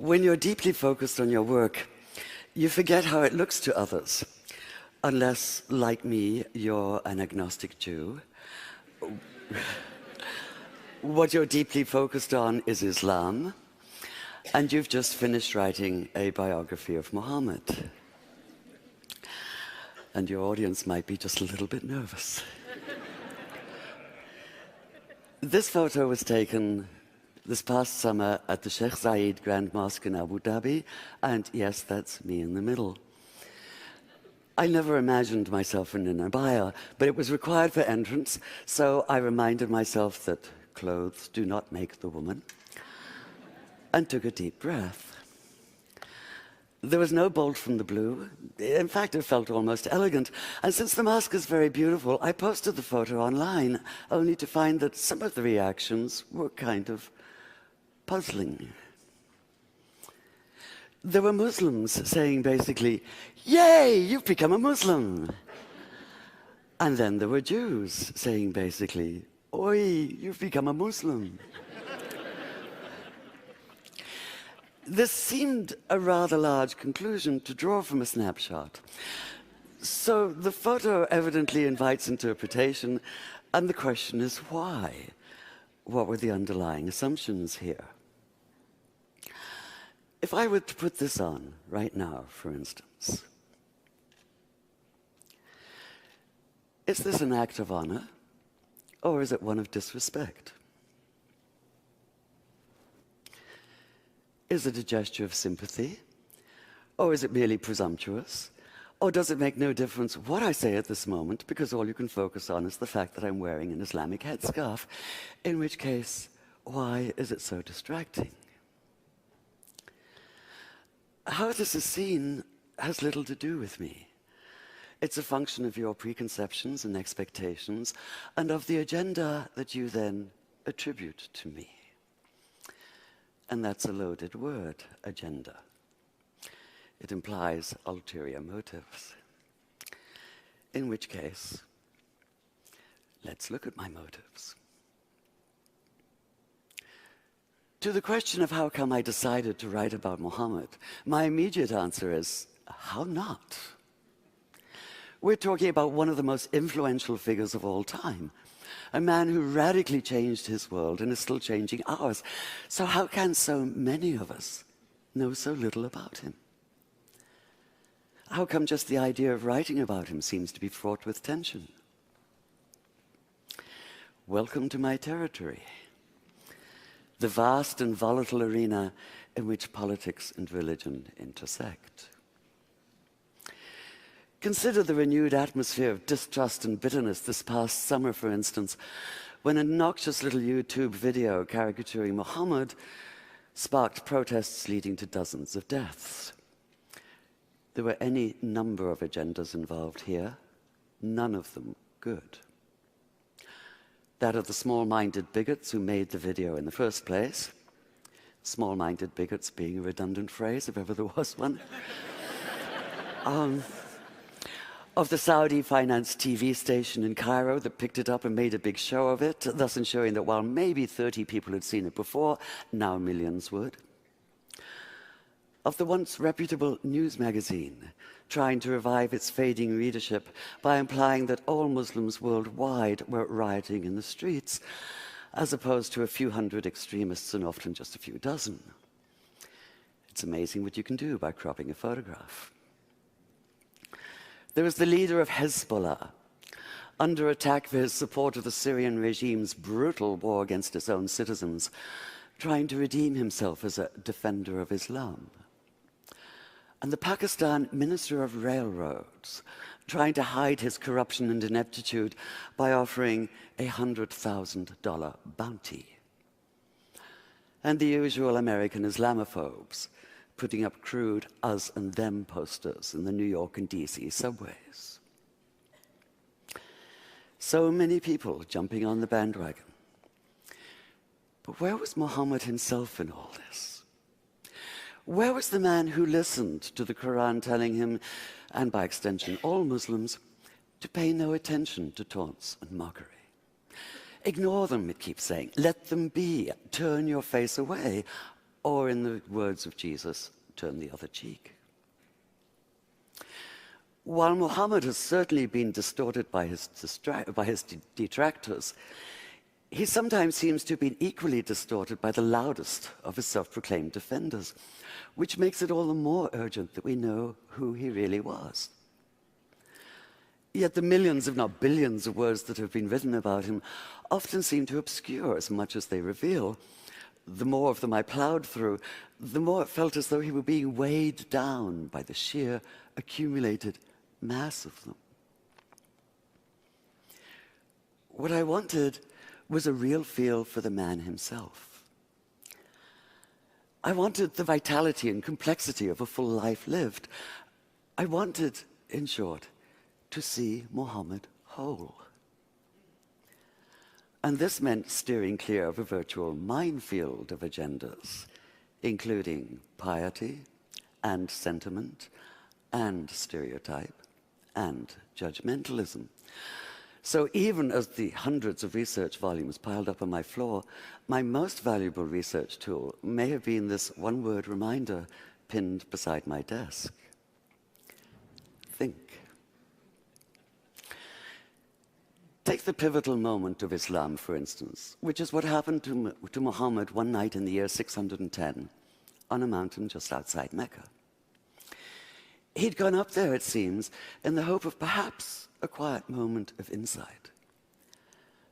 When you're deeply focused on your work, you forget how it looks to others. Unless, like me, you're an agnostic Jew. What you're deeply focused on is Islam, and you've just finished writing a biography of Muhammad. And your audience might be just a little bit nervous. This photo was taken this past summer at the Sheikh Zayed Grand Mosque in Abu Dhabi, and yes, that's me in the middle. I never imagined myself in an abaya, but it was required for entrance, so I reminded myself that clothes do not make the woman, and took a deep breath. There was no bolt from the blue. In fact, it felt almost elegant. And since the mosque is very beautiful, I posted the photo online, only to find that some of the reactions were kind of puzzling. There were Muslims saying basically, "Yay, you've become a Muslim." And then there were Jews saying basically, "Oi, you've become a Muslim." This seemed a rather large conclusion to draw from a snapshot. So the photo evidently invites interpretation, and the question is why? What were the underlying assumptions here? If I were to put this on right now, for instance, is this an act of honor, or is it one of disrespect? Is it a gesture of sympathy? Or is it merely presumptuous? Or does it make no difference what I say at this moment, because all you can focus on is the fact that I'm wearing an Islamic headscarf, in which case, why is it so distracting? How this is seen has little to do with me. It's a function of your preconceptions and expectations, and of the agenda that you then attribute to me. And that's a loaded word, agenda. It implies ulterior motives. In which case, let's look at my motives. To the question of how come I decided to write about Muhammad, my immediate answer is, how not? We're talking about one of the most influential figures of all time. A man who radically changed his world and is still changing ours. So how can so many of us know so little about him? How come just the idea of writing about him seems to be fraught with tension? Welcome to my territory, the vast and volatile arena in which politics and religion intersect. Consider the renewed atmosphere of distrust and bitterness this past summer, for instance, when a noxious little YouTube video caricaturing Muhammad sparked protests leading to dozens of deaths. There were any number of agendas involved here, none of them good. That of the small-minded bigots who made the video in the first place, small-minded bigots being a redundant phrase, if ever there was one. Of the Saudi-financed TV station in Cairo that picked it up and made a big show of it, thus ensuring that while maybe 30 people had seen it before, now millions would. Of the once reputable news magazine, trying to revive its fading readership by implying that all Muslims worldwide were rioting in the streets, as opposed to a few hundred extremists and often just a few dozen. It's amazing what you can do by cropping a photograph. There was the leader of Hezbollah, under attack for his support of the Syrian regime's brutal war against its own citizens, trying to redeem himself as a defender of Islam. And the Pakistan Minister of Railroads, trying to hide his corruption and ineptitude by offering a $100,000 bounty. And the usual American Islamophobes, putting up crude us and them posters in the New York and DC subways. So many people jumping on the bandwagon. But where was Muhammad himself in all this? Where was the man who listened to the Quran telling him, and by extension all Muslims, to pay no attention to taunts and mockery? Ignore them, it keeps saying. Let them be. Turn your face away. or in the words of Jesus, turn the other cheek. While Muhammad has certainly been distorted by his detractors, he sometimes seems to have been equally distorted by the loudest of his self-proclaimed defenders, which makes it all the more urgent that we know who he really was. Yet the millions, if not billions, of words that have been written about him often seem to obscure as much as they reveal. The more of them I plowed through, the more it felt as though he were being weighed down by the sheer accumulated mass of them. What I wanted was a real feel for the man himself. I wanted the vitality and complexity of a full life lived. I wanted, in short, to see Muhammad whole. And this meant steering clear of a virtual minefield of agendas, including piety and sentiment and stereotype and judgmentalism. So even as the hundreds of research volumes piled up on my floor, my most valuable research tool may have been this one-word reminder pinned beside my desk. Think. Take the pivotal moment of Islam, for instance, which is what happened to Muhammad one night in the year 610 on a mountain just outside Mecca. He'd gone up there, it seems, in the hope of perhaps a quiet moment of insight.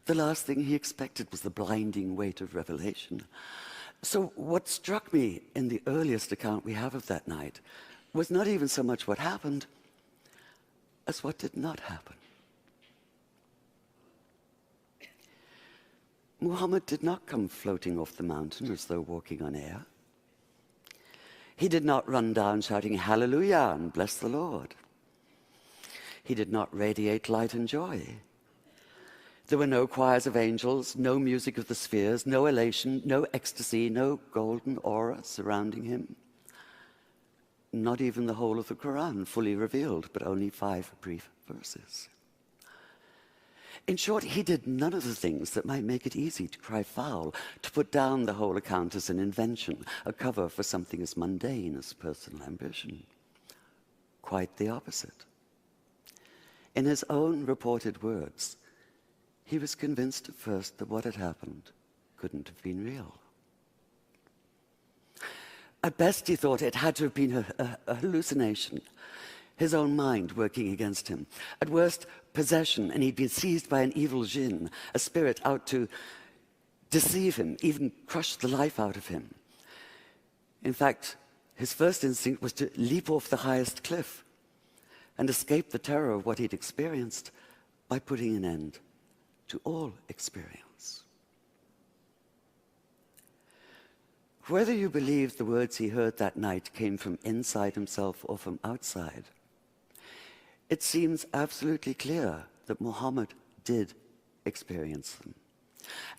The last thing he expected was the blinding weight of revelation. So what struck me in the earliest account we have of that night was not even so much what happened as what did not happen. Muhammad did not come floating off the mountain as though walking on air. He did not run down shouting hallelujah and bless the Lord. He did not radiate light and joy. There were no choirs of angels, no music of the spheres, no elation, no ecstasy, no golden aura surrounding him. Not even the whole of the Quran fully revealed, but only 5 brief verses. In short, he did none of the things that might make it easy to cry foul, to put down the whole account as an invention, a cover for something as mundane as personal ambition. Quite the opposite. In his own reported words, he was convinced at first that what had happened couldn't have been real. At best, he thought it had to have been a hallucination, his own mind working against him. At worst, possession, and he'd been seized by an evil jinn, a spirit out to deceive him, even crush the life out of him. In fact, his first instinct was to leap off the highest cliff and escape the terror of what he'd experienced by putting an end to all experience. Whether you believe the words he heard that night came from inside himself or from outside, it seems absolutely clear that Muhammad did experience them,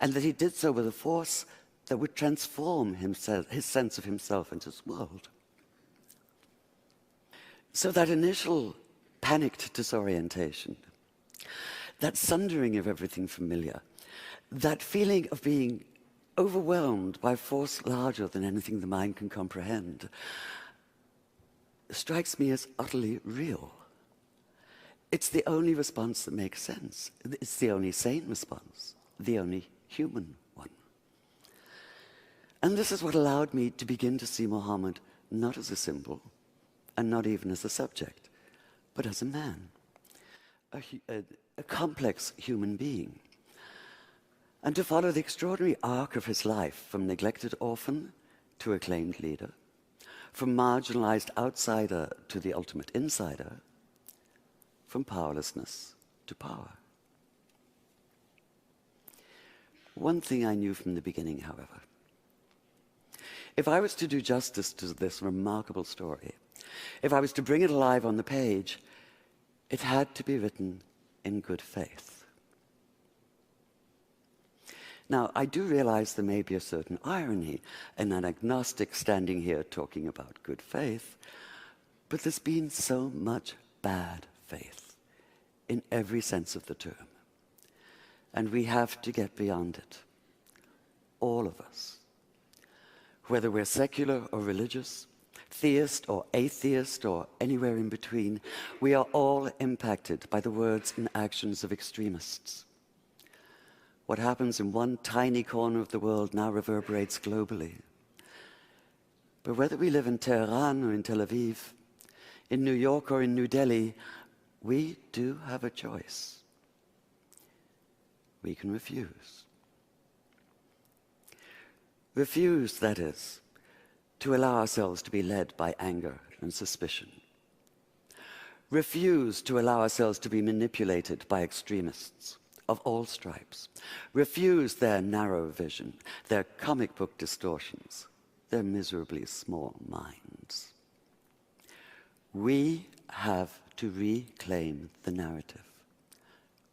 and that he did so with a force that would transform himself, his sense of himself and his world. So that initial panicked disorientation, that sundering of everything familiar, that feeling of being overwhelmed by a force larger than anything the mind can comprehend, strikes me as utterly real. It's the only response that makes sense. It's the only sane response, the only human one. And this is what allowed me to begin to see Muhammad not as a symbol, and not even as a subject, but as a man, a complex human being, and to follow the extraordinary arc of his life from neglected orphan to acclaimed leader, from marginalized outsider to the ultimate insider, from powerlessness to power. One thing I knew from the beginning, however. If I was to do justice to this remarkable story, if I was to bring it alive on the page, it had to be written in good faith. Now, I do realize there may be a certain irony in an agnostic standing here talking about good faith, but there's been so much bad faith in every sense of the term. And we have to get beyond it. All of us. Whether we're secular or religious, theist or atheist or anywhere in between, we are all impacted by the words and actions of extremists. What happens in one tiny corner of the world now reverberates globally. But whether we live in Tehran or in Tel Aviv, in New York or in New Delhi, we do have a choice. We can refuse. Refuse, that is, to allow ourselves to be led by anger and suspicion. Refuse to allow ourselves to be manipulated by extremists of all stripes. Refuse their narrow vision, their comic book distortions, their miserably small minds. We have to reclaim the narrative,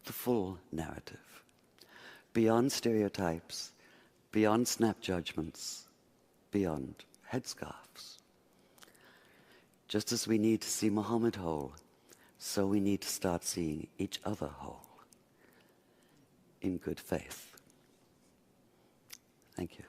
the full narrative, beyond stereotypes, beyond snap judgments, beyond headscarves. Just as we need to see Muhammad whole, so we need to start seeing each other whole, in good faith. Thank you.